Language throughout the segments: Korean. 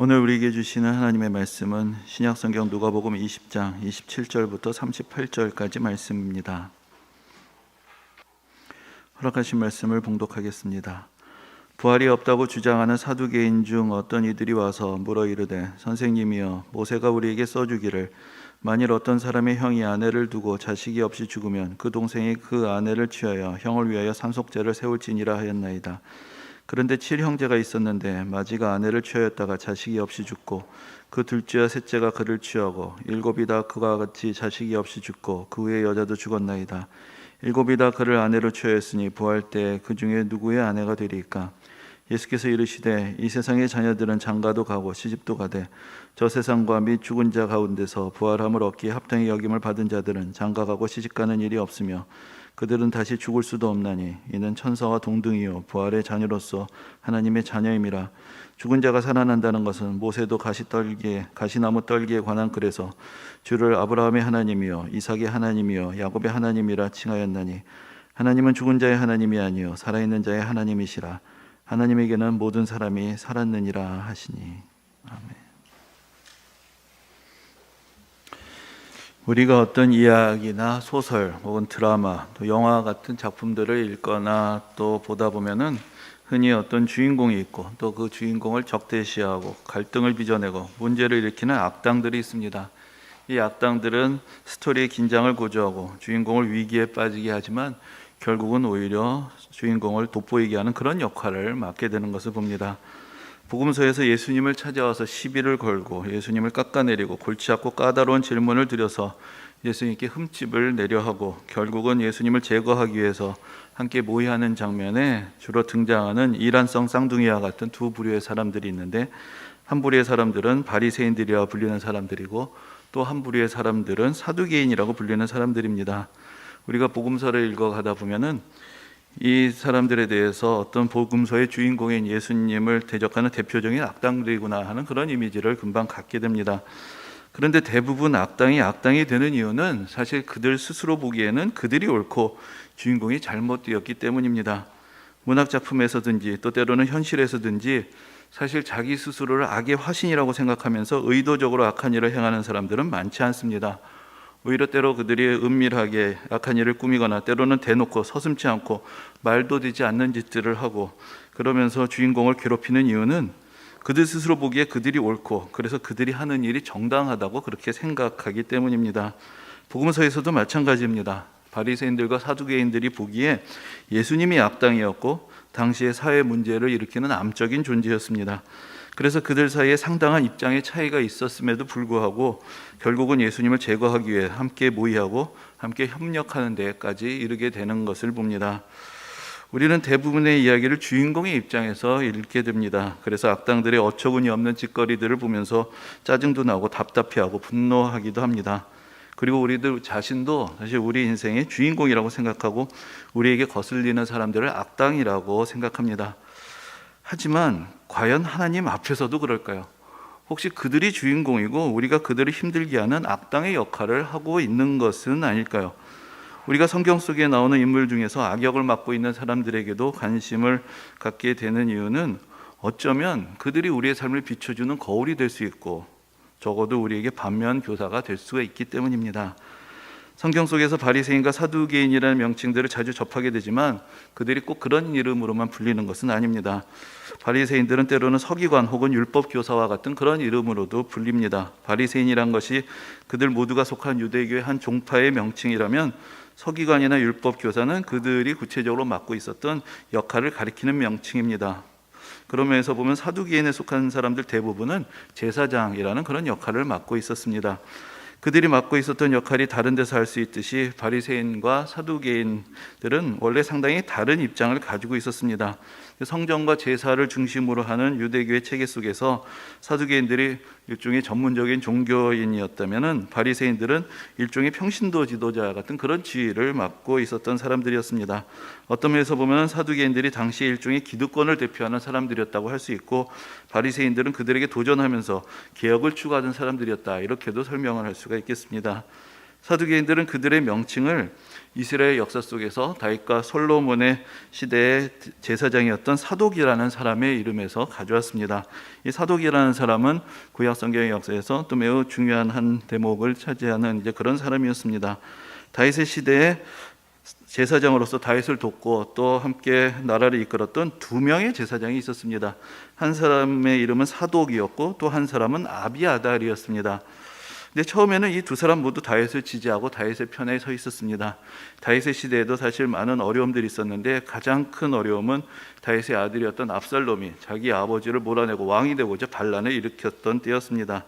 오늘 우리에게 주시는 하나님의 말씀은 신약성경 누가복음 20장 27절부터 38절까지 말씀입니다. 허락하신 말씀을 봉독하겠습니다. 부활이 없다고 주장하는 사두개인 중 어떤 이들이 와서 물어 이르되, 선생님이여, 모세가 우리에게 써주기를 만일 어떤 사람의 형이 아내를 두고 자식이 없이 죽으면 그 동생이 그 아내를 취하여 형을 위하여 산속죄를 세울지니라 하였나이다. 그런데 7형제가 있었는데 마지가 아내를 취하였다가 자식이 없이 죽고 그 둘째와 셋째가 그를 취하고 7이 다 그와 같이 자식이 없이 죽고 그 후에 여자도 죽었나이다. 7이 다 그를 아내로 취하였으니 부활 때 그 중에 누구의 아내가 되리까? 예수께서 이르시되, 이 세상의 자녀들은 장가도 가고 시집도 가되 저 세상과 및 죽은 자 가운데서 부활함을 얻기에 합당히 여김을 받은 자들은 장가가고 시집가는 일이 없으며 그들은 다시 죽을 수도 없나니 이는 천사와 동등이요 부활의 자녀로서 하나님의 자녀임이라. 죽은 자가 살아난다는 것은 모세도 가시나무 떨기에 관한 글에서 주를 아브라함의 하나님이요 이삭의 하나님이요 야곱의 하나님이라 칭하였나니 하나님은 죽은 자의 하나님이 아니요 살아있는 자의 하나님이시라. 하나님에게는 모든 사람이 살았느니라 하시니. 아멘. 우리가 어떤 이야기나 소설 혹은 드라마 또 영화 같은 작품들을 읽거나 또 보다 보면은 흔히 어떤 주인공이 있고 또 그 주인공을 적대시하고 갈등을 빚어내고 문제를 일으키는 악당들이 있습니다. 이 악당들은 스토리의 긴장을 고조하고 주인공을 위기에 빠지게 하지만 결국은 오히려 주인공을 돋보이게 하는 그런 역할을 맡게 되는 것을 봅니다. 복음서에서 예수님을 찾아와서 시비를 걸고 예수님을 깎아내리고 골치 아프고 까다로운 질문을 드려서 예수님께 흠집을 내려하고 결국은 예수님을 제거하기 위해서 함께 모의하는 장면에 주로 등장하는 이란성 쌍둥이와 같은 두 부류의 사람들이 있는데, 한 부류의 사람들은 바리새인들이라 불리는 사람들이고 또 한 부류의 사람들은 사두개인이라고 불리는 사람들입니다. 우리가 복음서를 읽어가다 보면은 이 사람들에 대해서 어떤 복음서의 주인공인 예수님을 대적하는 대표적인 악당들이구나 하는 그런 이미지를 금방 갖게 됩니다. 그런데 대부분 악당이 되는 이유는 사실 그들 스스로 보기에는 그들이 옳고 주인공이 잘못되었기 때문입니다. 문학작품에서든지 또 때로는 현실에서든지 사실 자기 스스로를 악의 화신이라고 생각하면서 의도적으로 악한 일을 행하는 사람들은 많지 않습니다. 오히려 때로 그들이 은밀하게 악한 일을 꾸미거나 때로는 대놓고 서슴지 않고 말도 되지 않는 짓들을 하고 그러면서 주인공을 괴롭히는 이유는 그들 스스로 보기에 그들이 옳고 그래서 그들이 하는 일이 정당하다고 그렇게 생각하기 때문입니다. 복음서에서도 마찬가지입니다. 바리새인들과 사두개인들이 보기에 예수님이 악당이었고 당시의 사회 문제를 일으키는 암적인 존재였습니다. 그래서 그들 사이에 상당한 입장의 차이가 있었음에도 불구하고 결국은 예수님을 제거하기 위해 함께 모의하고 함께 협력하는 데까지 이르게 되는 것을 봅니다. 우리는 대부분의 이야기를 주인공의 입장에서 읽게 됩니다. 그래서 악당들의 어처구니 없는 짓거리들을 보면서 짜증도 나고 답답해하고 분노하기도 합니다. 그리고 우리들 자신도 사실 우리 인생의 주인공이라고 생각하고 우리에게 거슬리는 사람들을 악당이라고 생각합니다. 하지만 과연 하나님 앞에서도 그럴까요? 혹시 그들이 주인공이고 우리가 그들을 힘들게 하는 악당의 역할을 하고 있는 것은 아닐까요? 우리가 성경 속에 나오는 인물 중에서 악역을 맡고 있는 사람들에게도 관심을 갖게 되는 이유는 어쩌면 그들이 우리의 삶을 비춰주는 거울이 될 수 있고 적어도 우리에게 반면 교사가 될 수가 있기 때문입니다. 성경 속에서 바리새인과 사두개인이라는 명칭들을 자주 접하게 되지만 그들이 꼭 그런 이름으로만 불리는 것은 아닙니다. 바리새인들은 때로는 서기관 혹은 율법교사와 같은 그런 이름으로도 불립니다. 바리새인이란 것이 그들 모두가 속한 유대교의 한 종파의 명칭이라면 서기관이나 율법교사는 그들이 구체적으로 맡고 있었던 역할을 가리키는 명칭입니다. 그런 면에서 보면 사두개인에 속한 사람들 대부분은 제사장이라는 그런 역할을 맡고 있었습니다. 그들이 맡고 있었던 역할이 다른 데서 할 수 있듯이 바리새인과 사두개인들은 원래 상당히 다른 입장을 가지고 있었습니다. 성전과 제사를 중심으로 하는 유대교의 체계 속에서 사두개인들이 일종의 전문적인 종교인이었다면 바리새인들은 일종의 평신도 지도자 같은 그런 지위를 맡고 있었던 사람들이었습니다. 어떤 면에서 보면 사두개인들이 당시 일종의 기득권을 대표하는 사람들이었다고 할 수 있고 바리새인들은 그들에게 도전하면서 개혁을 추구하던 사람들이었다, 이렇게도 설명을 할 수가 있겠습니다. 사두개인들은 그들의 명칭을 이스라엘 역사 속에서 다윗과 솔로몬의 시대의 제사장이었던 사독이라는 사람의 이름에서 가져왔습니다. 이 사독이라는 사람은 구약 성경의 역사에서 또 매우 중요한 한 대목을 차지하는 그런 사람이었습니다. 다윗의 시대에 제사장으로서 다윗을 돕고 또 함께 나라를 이끌었던 두 명의 제사장이 있었습니다. 한 사람의 이름은 사독이었고 또 한 사람은 아비아달이었습니다. 근데 처음에는 이 두 사람 모두 다윗을 지지하고 다윗의 편에 서 있었습니다. 다윗의 시대에도 사실 많은 어려움들이 있었는데 가장 큰 어려움은 다윗의 아들이었던 압살롬이 자기 아버지를 몰아내고 왕이 되고자 반란을 일으켰던 때였습니다.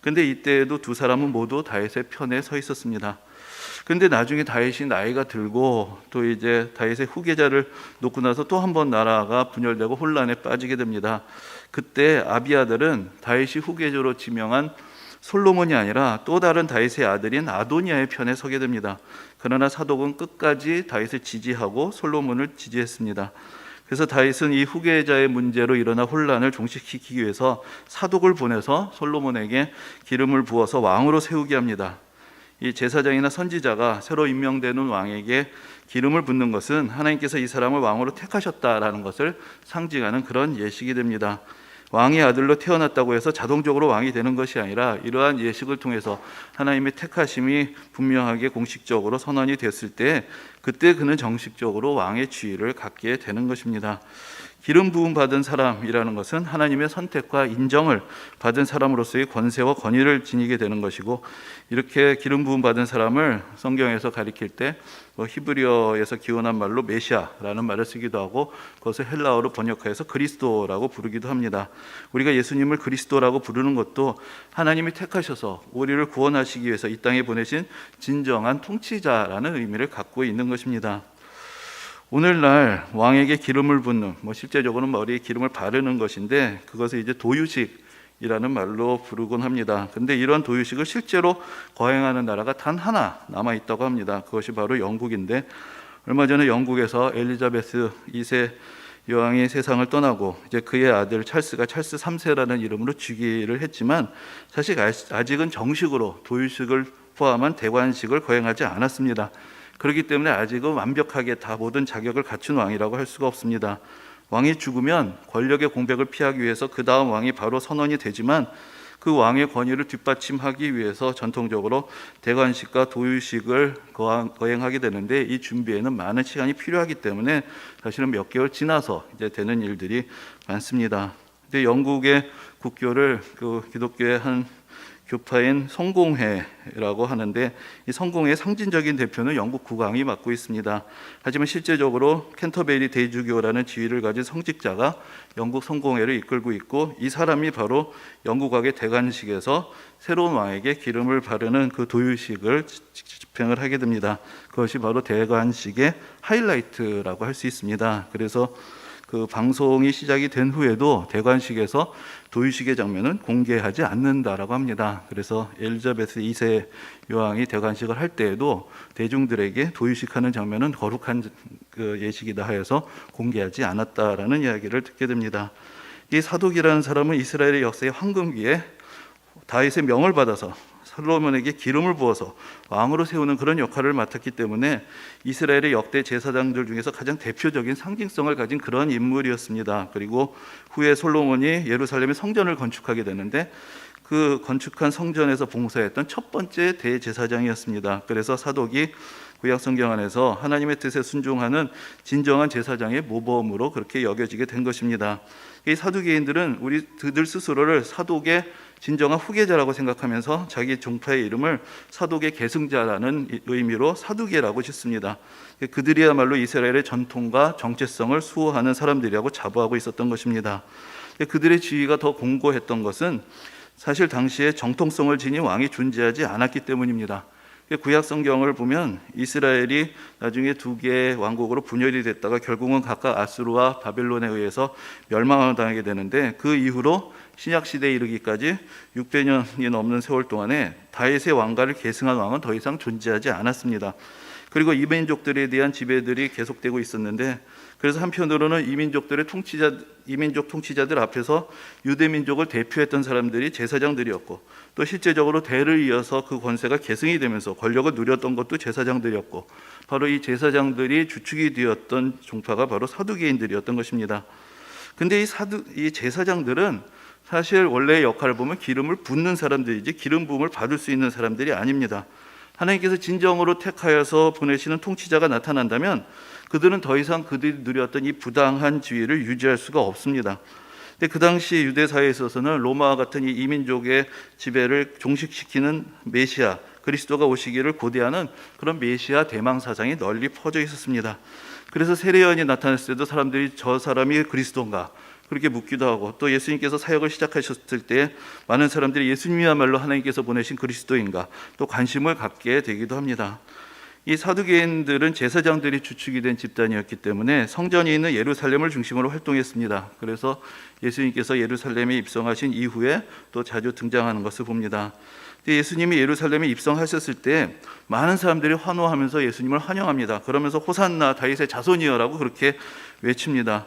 근데 이때에도 두 사람은 모두 다윗의 편에 서 있었습니다. 근데 나중에 다윗이 나이가 들고 또 이제 다윗의 후계자를 놓고 나서 또 한 번 나라가 분열되고 혼란에 빠지게 됩니다. 그때 아비아달은 다윗이 후계자로 지명한 솔로몬이 아니라 또 다른 다윗의 아들인 아도니아의 편에 서게 됩니다. 그러나 사독은 끝까지 다윗을 지지하고 솔로몬을 지지했습니다. 그래서 다윗은 이 후계자의 문제로 일어난 혼란을 종식시키기 위해서 사독을 보내서 솔로몬에게 기름을 부어서 왕으로 세우게 합니다. 이 제사장이나 선지자가 새로 임명되는 왕에게 기름을 붓는 것은 하나님께서 이 사람을 왕으로 택하셨다라는 것을 상징하는 그런 예식이 됩니다. 왕의 아들로 태어났다고 해서 자동적으로 왕이 되는 것이 아니라 이러한 예식을 통해서 하나님의 택하심이 분명하게 공식적으로 선언이 됐을 때 그때 그는 정식적으로 왕의 지위를 갖게 되는 것입니다. 기름 부음 받은 사람이라는 것은 하나님의 선택과 인정을 받은 사람으로서의 권세와 권위를 지니게 되는 것이고, 이렇게 기름 부음 받은 사람을 성경에서 가리킬 때 히브리어에서 기원한 말로 메시아라는 말을 쓰기도 하고 그것을 헬라어로 번역하여서 그리스도라고 부르기도 합니다. 우리가 예수님을 그리스도라고 부르는 것도 하나님이 택하셔서 우리를 구원하시기 위해서 이 땅에 보내신 진정한 통치자라는 의미를 갖고 있는 것입니다. 오늘날 왕에게 기름을 붓는, 실제적으로는 머리에 기름을 바르는 것인데 그것을 이제 도유식이라는 말로 부르곤 합니다. 그런데 이런 도유식을 실제로 거행하는 나라가 단 하나 남아 있다고 합니다. 그것이 바로 영국인데, 얼마 전에 영국에서 엘리자베스 2세 여왕이 세상을 떠나고 이제 그의 아들 찰스가 찰스 3세라는 이름으로 즉위를 했지만 사실 아직은 정식으로 도유식을 포함한 대관식을 거행하지 않았습니다. 그렇기 때문에 아직은 완벽하게 다 모든 자격을 갖춘 왕이라고 할 수가 없습니다. 왕이 죽으면 권력의 공백을 피하기 위해서 그 다음 왕이 바로 선언이 되지만 그 왕의 권위를 뒷받침하기 위해서 전통적으로 대관식과 도유식을 거행하게 되는데 이 준비에는 많은 시간이 필요하기 때문에 사실은 몇 개월 지나서 이제 되는 일들이 많습니다. 근데 영국의 국교를 기독교의 한 교파인 성공회라고 하는데 이 성공회의 상징적인 대표는 영국 국왕이 맡고 있습니다. 하지만 실제적으로 캔터베리 대주교라는 지위를 가진 성직자가 영국 성공회를 이끌고 있고, 이 사람이 바로 영국왕의 대관식에서 새로운 왕에게 기름을 바르는 그 도유식을 집행을 하게 됩니다. 그것이 바로 대관식의 하이라이트라고 할 수 있습니다. 그래서 그 방송이 시작이 된 후에도 대관식에서 도유식의 장면은 공개하지 않는다라고 합니다. 그래서 엘리자베스 2세 여왕이 대관식을 할 때에도 대중들에게 도유식하는 장면은 거룩한 예식이다 하여서 공개하지 않았다라는 이야기를 듣게 됩니다. 이 사독이라는 사람은 이스라엘의 역사의 황금기에 다윗의 명을 받아서 솔로몬에게 기름을 부어서 왕으로 세우는 그런 역할을 맡았기 때문에 이스라엘의 역대 제사장들 중에서 가장 대표적인 상징성을 가진 그런 인물이었습니다. 그리고 후에 솔로몬이 예루살렘의 성전을 건축하게 되는데 그 건축한 성전에서 봉사했던 첫 번째 대제사장이었습니다. 그래서 사독이 구약 성경 안에서 하나님의 뜻에 순종하는 진정한 제사장의 모범으로 그렇게 여겨지게 된 것입니다. 이 사두개인들은 그들 스스로를 사독의 진정한 후계자라고 생각하면서 자기 종파의 이름을 사독의 계승자라는 의미로 사두개라고 짓습니다. 그들이야말로 이스라엘의 전통과 정체성을 수호하는 사람들이라고 자부하고 있었던 것입니다. 그들의 지위가 더 공고했던 것은 사실 당시에 정통성을 지닌 왕이 존재하지 않았기 때문입니다. 구약 성경을 보면 이스라엘이 나중에 두 개의 왕국으로 분열이 됐다가 결국은 각각 아수르와 바벨론에 의해서 멸망을 당하게 되는데, 그 이후로 신약 시대에 이르기까지 600년이 넘는 세월 동안에 다윗의 왕가를 계승한 왕은 더 이상 존재하지 않았습니다. 그리고 이민족들에 대한 지배들이 계속되고 있었는데, 그래서 한편으로는 이민족 통치자들 앞에서 유대민족을 대표했던 사람들이 제사장들이었고, 또 실제적으로 대를 이어서 그 권세가 계승이 되면서 권력을 누렸던 것도 제사장들이었고, 바로 이 제사장들이 주축이 되었던 종파가 바로 사두개인들이었던 것입니다. 근데 이 제사장들은 사실 원래의 역할을 보면 기름을 붓는 사람들이지 기름 부음을 받을 수 있는 사람들이 아닙니다. 하나님께서 진정으로 택하여서 보내시는 통치자가 나타난다면 그들은 더 이상 그들이 누렸던 이 부당한 지위를 유지할 수가 없습니다. 근데 그 당시 유대 사회에 있어서는 로마와 같은 이 이민족의 지배를 종식시키는 메시아 그리스도가 오시기를 고대하는 그런 메시아 대망 사상이 널리 퍼져 있었습니다. 그래서 세례요한이 나타났을 때도 사람들이 저 사람이 그리스도인가 그렇게 묻기도 하고, 또 예수님께서 사역을 시작하셨을 때 많은 사람들이 예수님이야말로 하나님께서 보내신 그리스도인가 또 관심을 갖게 되기도 합니다. 이 사두개인들은 제사장들이 주축이 된 집단이었기 때문에 성전이 있는 예루살렘을 중심으로 활동했습니다. 그래서 예수님께서 예루살렘에 입성하신 이후에 또 자주 등장하는 것을 봅니다. 예수님이 예루살렘에 입성하셨을 때 많은 사람들이 환호하면서 예수님을 환영합니다. 그러면서 호산나 다윗의 자손이여라고 그렇게 외칩니다.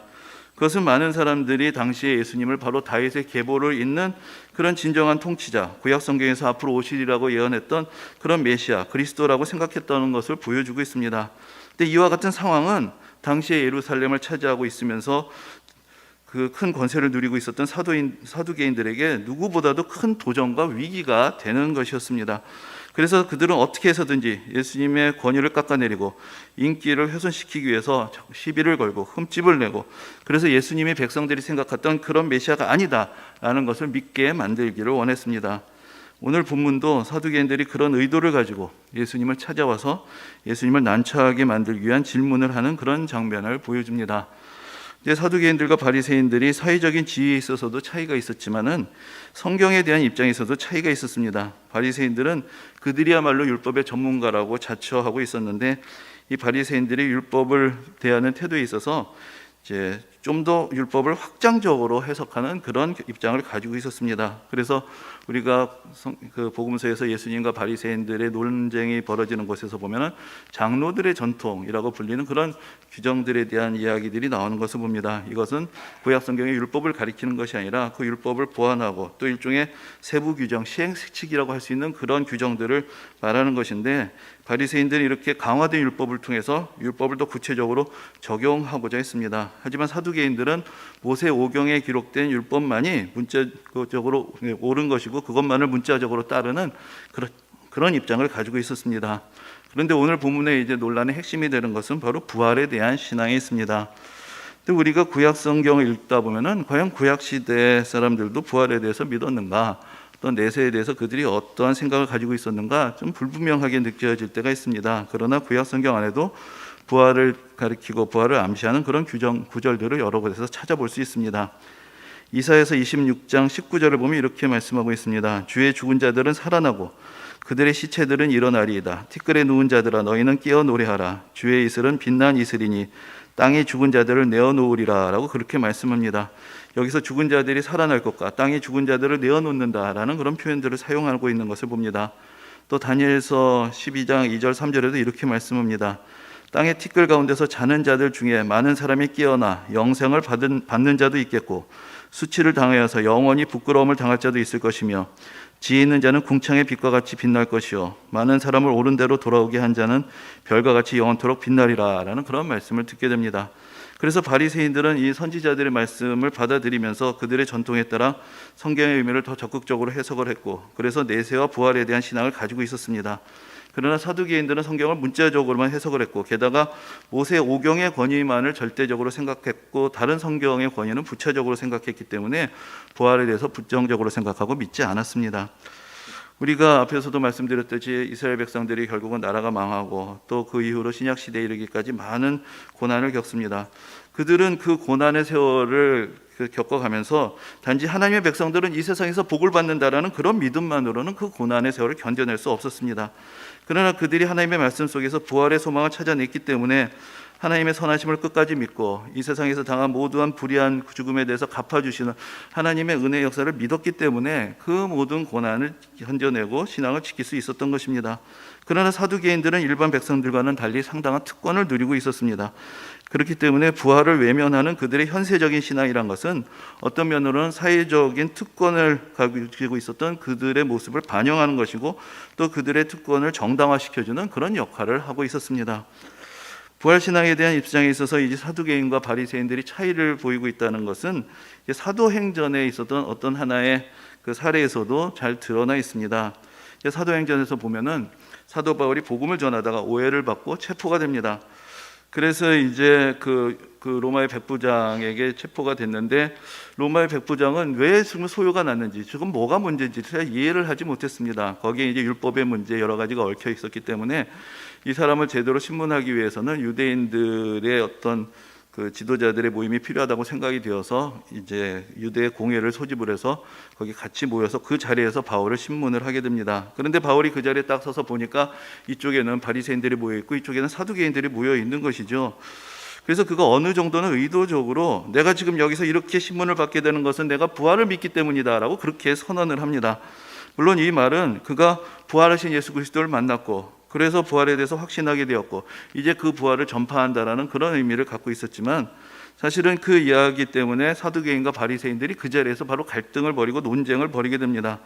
그것은 많은 사람들이 당시에 예수님을 바로 다윗의 계보를 잇는 그런 진정한 통치자, 구약 성경에서 앞으로 오시리라고 예언했던 그런 메시아, 그리스도라고 생각했다는 것을 보여주고 있습니다. 근데 이와 같은 상황은 당시에 예루살렘을 차지하고 있으면서 그 큰 권세를 누리고 있었던 사두개인들에게 누구보다도 큰 도전과 위기가 되는 것이었습니다. 그래서 그들은 어떻게 해서든지 예수님의 권위를 깎아내리고 인기를 훼손시키기 위해서 시비를 걸고 흠집을 내고, 그래서 예수님이 백성들이 생각했던 그런 메시아가 아니다라는 것을 믿게 만들기를 원했습니다. 오늘 본문도 사두개인들이 그런 의도를 가지고 예수님을 찾아와서 예수님을 난처하게 만들기 위한 질문을 하는 그런 장면을 보여줍니다. 이제 사두개인들과 바리새인들이 사회적인 지위에 있어서도 차이가 있었지만은 성경에 대한 입장에 있어도 차이가 있었습니다. 바리새인들은 그들이야말로 율법의 전문가라고 자처하고 있었는데, 이 바리새인들이 율법을 대하는 태도에 있어서 이제 좀 더 율법을 확장적으로 해석하는 그런 입장을 가지고 있었습니다. 그래서 우리가 그 복음서에서 예수님과 바리새인들의 논쟁이 벌어지는 곳에서 보면은 장로들의 전통이라고 불리는 그런 규정들에 대한 이야기들이 나오는 것을 봅니다. 이것은 구약 성경의 율법을 가리키는 것이 아니라 그 율법을 보완하고 또 일종의 세부 규정, 시행식이라고 할 수 있는 그런 규정들을 말하는 것인데, 바리새인들은 이렇게 강화된 율법을 통해서 율법을 더 구체적으로 적용하고자 했습니다. 하지만 사두개인들은 모세 오경에 기록된 율법만이 문자적으로 옳은 것이고 그것만을 문자적으로 따르는 그런 입장을 가지고 있었습니다. 그런데 오늘 본문의 이제 논란의 핵심이 되는 것은 바로 부활에 대한 신앙이 있습니다. 우리가 구약 성경을 읽다 보면은 과연 구약 시대 사람들도 부활에 대해서 믿었는가, 또 내세에 대해서 그들이 어떠한 생각을 가지고 있었는가 좀 불분명하게 느껴질 때가 있습니다. 그러나 구약 성경 안에도 부활을 가리키고 부활을 암시하는 그런 구절들을 여러 곳에서 찾아볼 수 있습니다. 이사야서 26장 19절을 보면 이렇게 말씀하고 있습니다. 주의 죽은 자들은 살아나고 그들의 시체들은 일어나리이다. 티끌에 누운 자들아 너희는 깨어 노래하라. 주의 이슬은 빛난 이슬이니 땅에 죽은 자들을 내어놓으리라 라고 그렇게 말씀합니다. 여기서 죽은 자들이 살아날 것과 땅에 죽은 자들을 내어놓는다라는 그런 표현들을 사용하고 있는 것을 봅니다. 또 다니엘서 12장 2절 3절에도 이렇게 말씀합니다. 땅의 티끌 가운데서 자는 자들 중에 많은 사람이 깨어나 영생을 받는 자도 있겠고 수치를 당하여서 영원히 부끄러움을 당할 자도 있을 것이며 지혜 있는 자는 궁창의 빛과 같이 빛날 것이요 많은 사람을 옳은 대로 돌아오게 한 자는 별과 같이 영원토록 빛나리라 라는 그런 말씀을 듣게 됩니다. 그래서 바리새인들은 이 선지자들의 말씀을 받아들이면서 그들의 전통에 따라 성경의 의미를 더 적극적으로 해석을 했고, 그래서 내세와 부활에 대한 신앙을 가지고 있었습니다. 그러나 사두개인들은 성경을 문자적으로만 해석을 했고, 게다가 모세 오경의 권위만을 절대적으로 생각했고 다른 성경의 권위는 부차적으로 생각했기 때문에 부활에 대해서 부정적으로 생각하고 믿지 않았습니다. 우리가 앞에서도 말씀드렸듯이 이스라엘 백성들이 결국은 나라가 망하고 또 그 이후로 신약 시대에 이르기까지 많은 고난을 겪습니다. 그들은 그 고난의 세월을 겪어가면서 단지 하나님의 백성들은 이 세상에서 복을 받는다라는 그런 믿음만으로는 그 고난의 세월을 견뎌낼 수 없었습니다. 그러나 그들이 하나님의 말씀 속에서 부활의 소망을 찾아냈기 때문에 하나님의 선하심을 끝까지 믿고 이 세상에서 당한 모두한 불의한 죽음에 대해서 갚아주시는 하나님의 은혜 역사를 믿었기 때문에 그 모든 고난을 견뎌내고 신앙을 지킬 수 있었던 것입니다. 그러나 사두개인들은 일반 백성들과는 달리 상당한 특권을 누리고 있었습니다. 그렇기 때문에 부활을 외면하는 그들의 현세적인 신앙이란 것은 어떤 면으로는 사회적인 특권을 가지고 있었던 그들의 모습을 반영하는 것이고, 또 그들의 특권을 정당화시켜주는 그런 역할을 하고 있었습니다. 부활신앙에 대한 입장에 있어서 이제 사두개인과 바리새인들이 차이를 보이고 있다는 것은 사도행전에 있었던 어떤 하나의 그 사례에서도 잘 드러나 있습니다. 사도행전에서 보면은 사도 바울이 복음을 전하다가 오해를 받고 체포가 됩니다. 그래서 이제 그 로마의 백부장에게 체포가 됐는데, 로마의 백부장은 왜 지금 소요가 났는지, 지금 뭐가 문제인지 잘 이해를 하지 못했습니다. 거기에 이제 율법의 문제 여러 가지가 얽혀 있었기 때문에 이 사람을 제대로 신문하기 위해서는 유대인들의 어떤 그 지도자들의 모임이 필요하다고 생각이 되어서 이제 유대 공회를 소집을 해서 거기 같이 모여서 그 자리에서 바울을 신문을 하게 됩니다. 그런데 바울이 그 자리에 딱 서서 보니까 이쪽에는 바리새인들이 모여 있고 이쪽에는 사두개인들이 모여 있는 것이죠. 그래서 그거 어느 정도는 의도적으로 내가 지금 여기서 이렇게 신문을 받게 되는 것은 내가 부활을 믿기 때문이다라고 그렇게 선언을 합니다. 물론 이 말은 그가 부활하신 예수 그리스도를 만났고 그래서 부활에 대해서 확신하게 되었고 이제 그 부활을 전파한다라는 그런 의미를 갖고 있었지만, 사실은 그 이야기 때문에 사두개인과 바리새인들이 그 자리에서 바로 갈등을 벌이고 논쟁을 벌이게 됩니다.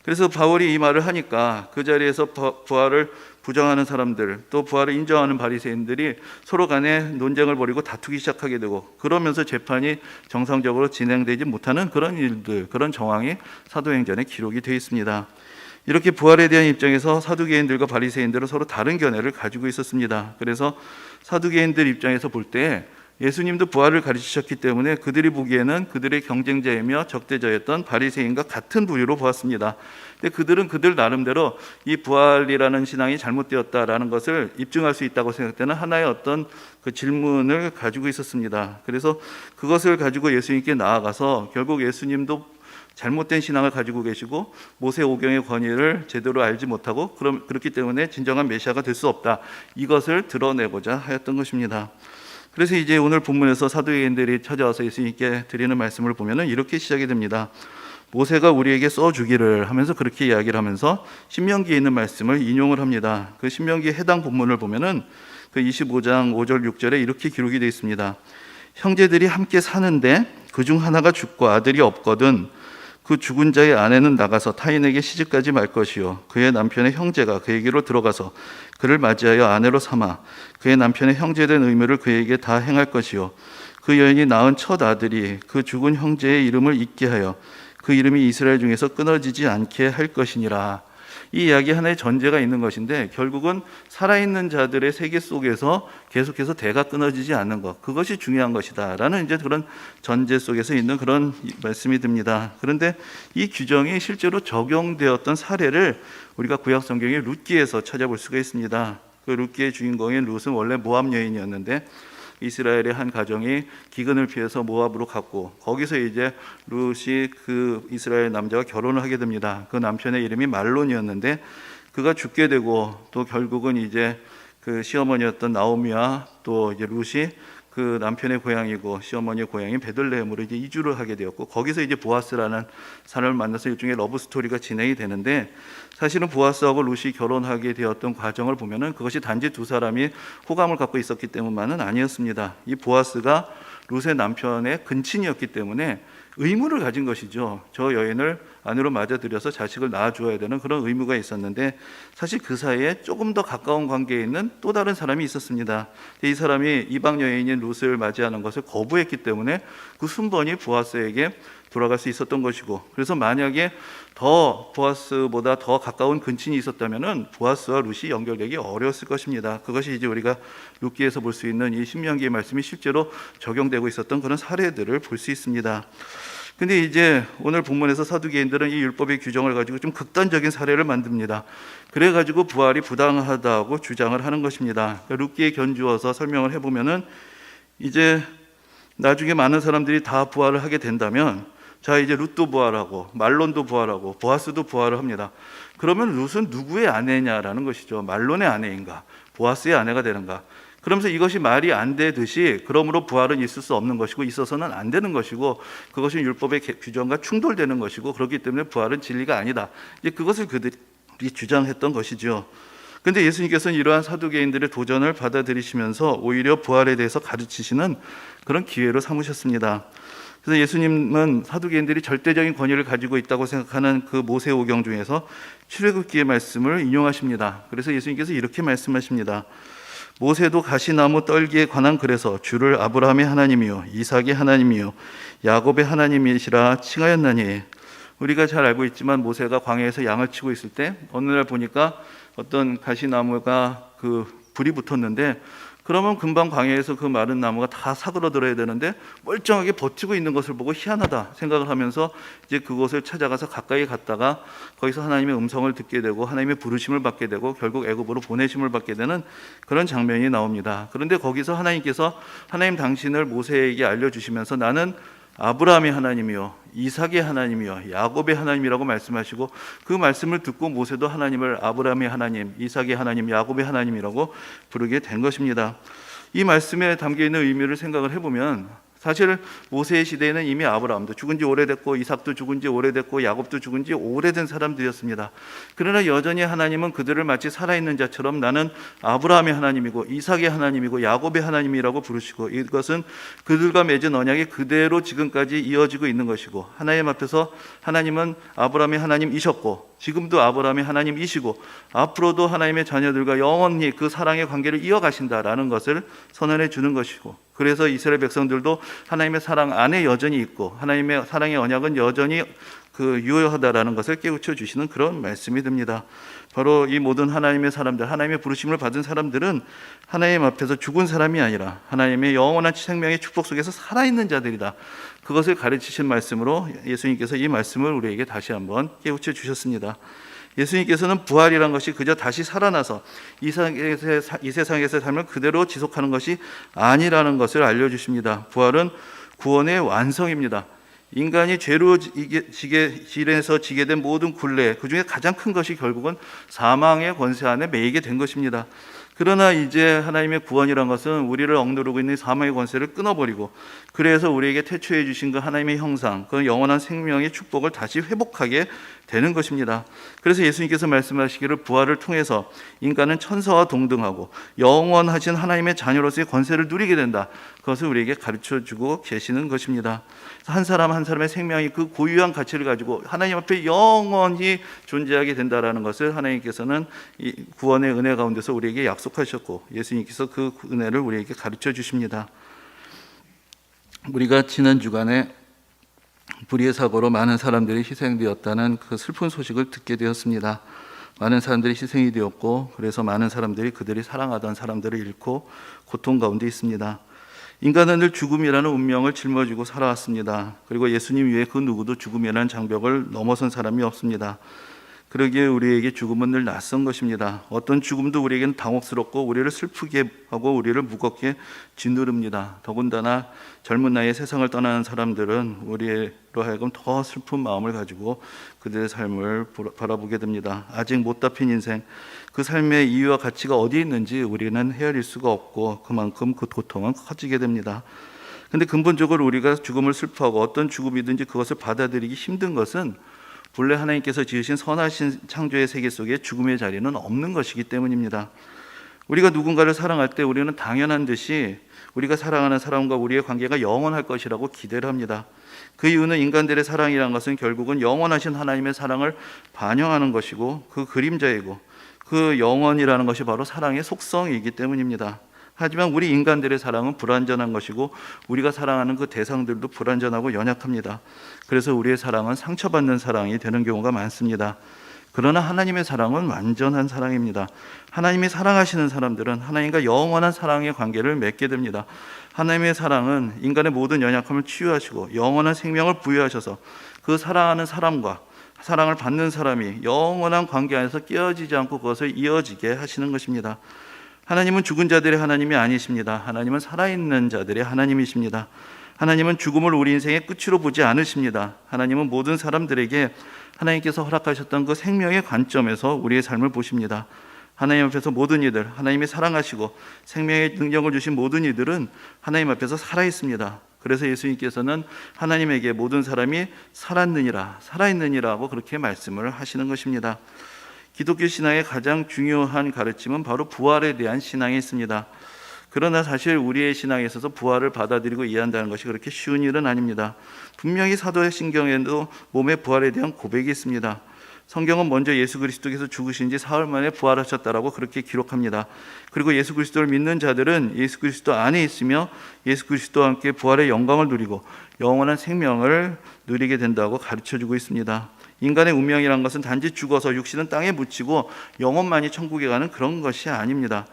그래서 바울이 이 말을 하니까 그 자리에서 부활을 부정하는 사람들, 또 부활을 인정하는 바리새인들이 서로 간에 논쟁을 벌이고 다투기 시작하게 되고, 그러면서 재판이 정상적으로 진행되지 못하는 그런 일들, 그런 정황이 사도행전에 기록이 되어 있습니다. 이렇게 부활에 대한 입장에서 사두개인들과 바리새인들은 서로 다른 견해를 가지고 있었습니다. 그래서 사두개인들 입장에서 볼 때 예수님도 부활을 가르치셨기 때문에 그들이 보기에는 그들의 경쟁자이며 적대자였던 바리새인과 같은 부류로 보았습니다. 근데 그들은 그들 나름대로 이 부활이라는 신앙이 잘못되었다라는 것을 입증할 수 있다고 생각되는 하나의 어떤 그 질문을 가지고 있었습니다. 그래서 그것을 가지고 예수님께 나아가서 결국 예수님도 잘못된 신앙을 가지고 계시고 모세 오경의 권위를 제대로 알지 못하고 그렇기 때문에 진정한 메시아가 될 수 없다, 이것을 드러내고자 하였던 것입니다. 그래서 이제 오늘 본문에서 사두개인들이 찾아와서 예수님께 드리는 말씀을 보면은 이렇게 시작이 됩니다. 모세가 우리에게 써주기를 하면서 그렇게 이야기를 하면서 신명기에 있는 말씀을 인용을 합니다. 그 신명기 해당 본문을 보면은 그 25장 5절 6절에 이렇게 기록이 되어 있습니다. 형제들이 함께 사는데 그중 하나가 죽고 아들이 없거든 그 죽은 자의 아내는 나가서 타인에게 시집가지 말 것이요 그의 남편의 형제가 그에게로 들어가서 그를 맞이하여 아내로 삼아 그의 남편의 형제된 의무를 그에게 다 행할 것이요 그 여인이 낳은 첫 아들이 그 죽은 형제의 이름을 잊게 하여 그 이름이 이스라엘 중에서 끊어지지 않게 할 것이니라. 이 이야기 하나의 전제가 있는 것인데, 결국은 살아있는 자들의 세계 속에서 계속해서 대가 끊어지지 않는 것, 그것이 중요한 것이다 라는 이제 그런 전제 속에서 있는 그런 말씀이 듭니다. 그런데 이 규정이 실제로 적용되었던 사례를 우리가 구약 성경의 룻기에서 찾아볼 수가 있습니다. 그 룻기의 주인공인 룻은 원래 모압 여인이었는데 이스라엘의 한 가정이 기근을 피해서 모압으로 갔고, 거기서 이제 룻이 그 이스라엘 남자와 결혼을 하게 됩니다. 그 남편의 이름이 말론이었는데 그가 죽게 되고, 또 결국은 이제 그 시어머니였던 나오미와 또 이제 룻이 그 남편의 고향이고 시어머니의 고향인 베들레헴으로 이제 이주를 하게 되었고, 거기서 이제 보아스라는 사람을 만나서 일종의 러브 스토리가 진행이 되는데, 사실은 보아스하고 룻이 결혼하게 되었던 과정을 보면은 그것이 단지 두 사람이 호감을 갖고 있었기 때문만은 아니었습니다. 이 보아스가 룻의 남편의 근친이었기 때문에 의무를 가진 것이죠. 저 여인을 아내로 맞아들여서 자식을 낳아주어야 되는 그런 의무가 있었는데, 사실 그 사이에 조금 더 가까운 관계에 있는 또 다른 사람이 있었습니다. 이 사람이 이방 여인인 룻을 맞이하는 것을 거부했기 때문에 그 순번이 보아스에게 돌아갈 수 있었던 것이고, 그래서 만약에 더 보아스보다 더 가까운 근친이 있었다면은 보아스와 룻이 연결되기 어려웠을 것입니다. 그것이 이제 우리가 룻기에서 볼 수 있는 이 신명기의 말씀이 실제로 적용되고 있었던 그런 사례들을 볼 수 있습니다. 근데 이제 오늘 본문에서 사두개인들은 이 율법의 규정을 가지고 좀 극단적인 사례를 만듭니다. 그래가지고 부활이 부당하다고 주장을 하는 것입니다. 룻기에 견주어서 설명을 해보면은 이제 나중에 많은 사람들이 다 부활을 하게 된다면, 자 이제 룻도 부활하고 말론도 부활하고 보아스도 부활을 합니다. 그러면 룻은 누구의 아내냐라는 것이죠. 말론의 아내인가 보아스의 아내가 되는가? 그러면서 이것이 말이 안 되듯이 그러므로 부활은 있을 수 없는 것이고 있어서는 안 되는 것이고 그것이 율법의 규정과 충돌되는 것이고 그렇기 때문에 부활은 진리가 아니다. 이제 그것을 그들이 주장했던 것이죠. 그런데 예수님께서는 이러한 사두개인들의 도전을 받아들이시면서 오히려 부활에 대해서 가르치시는 그런 기회로 삼으셨습니다. 그래서 예수님은 사두개인들이 절대적인 권위를 가지고 있다고 생각하는 그 모세오경 중에서 출애굽기의 말씀을 인용하십니다. 그래서 예수님께서 이렇게 말씀하십니다. 모세도 가시나무 떨기에 관한 글에서 주를 아브라함의 하나님이요 이삭의 하나님이요 야곱의 하나님이시라 칭하였나니. 우리가 잘 알고 있지만 모세가 광야에서 양을 치고 있을 때 어느 날 보니까 어떤 가시나무가 그 불이 붙었는데, 그러면 금방 광야에서 그 마른 나무가 다 사그러들어야 되는데 멀쩡하게 버티고 있는 것을 보고 희한하다 생각을 하면서 이제 그곳을 찾아가서 가까이 갔다가 거기서 하나님의 음성을 듣게 되고 하나님의 부르심을 받게 되고 결국 애굽으로 보내심을 받게 되는 그런 장면이 나옵니다. 그런데 거기서 하나님께서 하나님 당신을 모세에게 알려주시면서 나는 아브라함의 하나님이요 이삭의 하나님이요 야곱의 하나님이라고 말씀하시고, 그 말씀을 듣고 모세도 하나님을 아브라함의 하나님, 이삭의 하나님, 야곱의 하나님이라고 부르게 된 것입니다. 이 말씀에 담겨있는 의미를 생각을 해보면 사실 모세의 시대에는 이미 아브라함도 죽은 지 오래됐고 이삭도 죽은 지 오래됐고 야곱도 죽은 지 오래된 사람들이었습니다. 그러나 여전히 하나님은 그들을 마치 살아있는 자처럼 나는 아브라함의 하나님이고 이삭의 하나님이고 야곱의 하나님이라고 부르시고, 이것은 그들과 맺은 언약이 그대로 지금까지 이어지고 있는 것이고, 하나님 앞에서 하나님은 아브라함의 하나님이셨고 지금도 아브라함의 하나님이시고 앞으로도 하나님의 자녀들과 영원히 그 사랑의 관계를 이어가신다라는 것을 선언해 주는 것이고, 그래서 이스라엘 백성들도 하나님의 사랑 안에 여전히 있고 하나님의 사랑의 언약은 여전히 유효하다라는 것을 깨우쳐 주시는 그런 말씀이 됩니다. 바로 이 모든 하나님의 사람들, 하나님의 부르심을 받은 사람들은 하나님 앞에서 죽은 사람이 아니라 하나님의 영원한 생명의 축복 속에서 살아있는 자들이다. 그것을 가르치신 말씀으로 예수님께서 이 말씀을 우리에게 다시 한번 깨우쳐 주셨습니다. 예수님께서는 부활이란 것이 그저 다시 살아나서 이 세상에서 삶을 그대로 지속하는 것이 아니라는 것을 알려주십니다. 부활은 구원의 완성입니다. 인간이 죄로 질에서 지게 된 모든 굴레, 그 중에 가장 큰 것이 결국은 사망의 권세 안에 매이게 된 것입니다. 그러나 이제 하나님의 구원이란 것은 우리를 억누르고 있는 사망의 권세를 끊어버리고, 그래서 우리에게 태초해 주신 그 하나님의 형상, 그 영원한 생명의 축복을 다시 회복하게 되는 것입니다. 그래서 예수님께서 말씀하시기를 부활을 통해서 인간은 천사와 동등하고 영원하신 하나님의 자녀로서의 권세를 누리게 된다. 그것을 우리에게 가르쳐주고 계시는 것입니다. 한 사람 한 사람의 생명이 그 고유한 가치를 가지고 하나님 앞에 영원히 존재하게 된다라는 것을 하나님께서는 이 구원의 은혜 가운데서 우리에게 약속하셨고, 예수님께서 그 은혜를 우리에게 가르쳐 주십니다. 우리가 지난 주간에 불의의 사고로 많은 사람들이 희생되었다는 그 슬픈 소식을 듣게 되었습니다. 많은 사람들이 희생이 되었고, 그래서 많은 사람들이 그들이 사랑하던 사람들을 잃고 고통 가운데 있습니다. 인간은 늘 죽음이라는 운명을 짊어지고 살아왔습니다. 그리고 예수님 외에 그 누구도 죽음이라는 장벽을 넘어선 사람이 없습니다. 그러기에 우리에게 죽음은 늘 낯선 것입니다. 어떤 죽음도 우리에게는 당혹스럽고 우리를 슬프게 하고 우리를 무겁게 짓누릅니다. 더군다나 젊은 나이에 세상을 떠나는 사람들은 우리로 하여금 더 슬픈 마음을 가지고 그들의 삶을 바라보게 됩니다. 아직 못 답힌 인생, 그 삶의 이유와 가치가 어디에 있는지 우리는 헤아릴 수가 없고 그만큼 그 고통은 커지게 됩니다. 그런데 근본적으로 우리가 죽음을 슬퍼하고 어떤 죽음이든지 그것을 받아들이기 힘든 것은 본래 하나님께서 지으신 선하신 창조의 세계 속에 죽음의 자리는 없는 것이기 때문입니다. 우리가 누군가를 사랑할 때 우리는 당연한 듯이 우리가 사랑하는 사람과 우리의 관계가 영원할 것이라고 기대를 합니다. 그 이유는 인간들의 사랑이라는 것은 결국은 영원하신 하나님의 사랑을 반영하는 것이고 그 그림자이고, 그 영원이라는 것이 바로 사랑의 속성이기 때문입니다. 하지만 우리 인간들의 사랑은 불완전한 것이고 우리가 사랑하는 그 대상들도 불완전하고 연약합니다. 그래서 우리의 사랑은 상처받는 사랑이 되는 경우가 많습니다. 그러나 하나님의 사랑은 완전한 사랑입니다. 하나님이 사랑하시는 사람들은 하나님과 영원한 사랑의 관계를 맺게 됩니다. 하나님의 사랑은 인간의 모든 연약함을 치유하시고 영원한 생명을 부여하셔서 그 사랑하는 사람과 사랑을 받는 사람이 영원한 관계 안에서 깨어지지 않고 그것을 이어지게 하시는 것입니다. 하나님은 죽은 자들의 하나님이 아니십니다. 하나님은 살아있는 자들의 하나님이십니다. 하나님은 죽음을 우리 인생의 끝으로 보지 않으십니다. 하나님은 모든 사람들에게 하나님께서 허락하셨던 그 생명의 관점에서 우리의 삶을 보십니다. 하나님 앞에서 모든 이들, 하나님이 사랑하시고 생명의 능력을 주신 모든 이들은 하나님 앞에서 살아 있습니다. 그래서 예수님께서는 하나님에게 모든 사람이 살아있느니라고 그렇게 말씀을 하시는 것입니다. 기독교 신앙의 가장 중요한 가르침은 바로 부활에 대한 신앙에 있습니다. 그러나 사실 우리의 신앙에 있어서 부활을 받아들이고 이해한다는 것이 그렇게 쉬운 일은 아닙니다. 분명히 사도신경에도 몸의 부활에 대한 고백이 있습니다. 성경은 먼저 예수 그리스도께서 죽으신 지 사흘 만에 부활하셨다라고 그렇게 기록합니다. 그리고 예수 그리스도를 믿는 자들은 예수 그리스도 안에 있으며 예수 그리스도와 함께 부활의 영광을 누리고 영원한 생명을 누리게 된다고 가르쳐주고 있습니다. 인간의 운명이란 것은 단지 죽어서 육신은 땅에 묻히고 영혼만이 천국에 가는 그런 것이 아닙니다.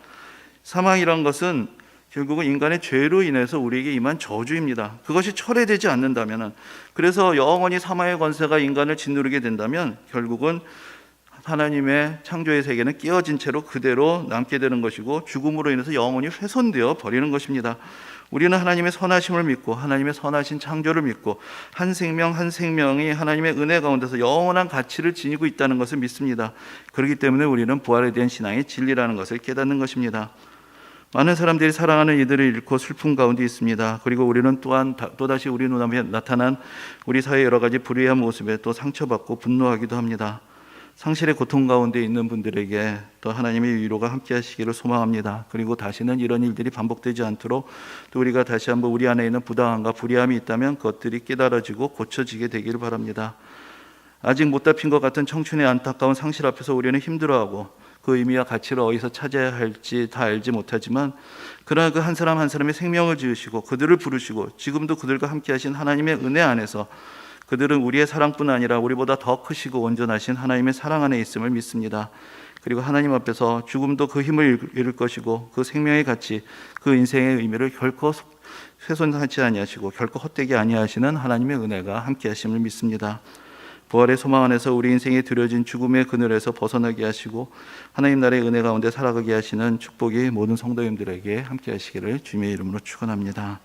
사망이란 것은 결국은 인간의 죄로 인해서 우리에게 임한 저주입니다. 그것이 철회되지 않는다면, 그래서 영원히 사망의 권세가 인간을 짓누르게 된다면 결국은 하나님의 창조의 세계는 깨어진 채로 그대로 남게 되는 것이고 죽음으로 인해서 영원히 훼손되어 버리는 것입니다. 우리는 하나님의 선하심을 믿고 하나님의 선하신 창조를 믿고 한 생명 한 생명이 하나님의 은혜 가운데서 영원한 가치를 지니고 있다는 것을 믿습니다. 그렇기 때문에 우리는 부활에 대한 신앙이 진리라는 것을 깨닫는 것입니다. 많은 사람들이 사랑하는 이들을 잃고 슬픔 가운데 있습니다. 그리고 우리는 또한 또다시 우리 눈앞에 나타난 우리 사회의 여러 가지 불의한 모습에 또 상처받고 분노하기도 합니다. 상실의 고통 가운데 있는 분들에게 또 하나님의 위로가 함께 하시기를 소망합니다. 그리고 다시는 이런 일들이 반복되지 않도록 또 우리가 다시 한번 우리 안에 있는 부당함과 불의함이 있다면 그것들이 깨달아지고 고쳐지게 되기를 바랍니다. 아직 못 덮인 것 같은 청춘의 안타까운 상실 앞에서 우리는 힘들어하고 그 의미와 가치를 어디서 찾아야 할지 다 알지 못하지만, 그러나 그 한 사람 한 사람의 생명을 지으시고 그들을 부르시고 지금도 그들과 함께 하신 하나님의 은혜 안에서 그들은 우리의 사랑뿐 아니라 우리보다 더 크시고 온전하신 하나님의 사랑 안에 있음을 믿습니다. 그리고 하나님 앞에서 죽음도 그 힘을 잃을 것이고 그 생명의 가치, 그 인생의 의미를 결코 훼손하지 아니하시고 결코 헛되게 아니하시는 하나님의 은혜가 함께 하심을 믿습니다. 부활의 소망 안에서 우리 인생에 들여진 죽음의 그늘에서 벗어나게 하시고 하나님 나라의 은혜 가운데 살아가게 하시는 축복이 모든 성도님들에게 함께 하시기를 주님의 이름으로 축원합니다.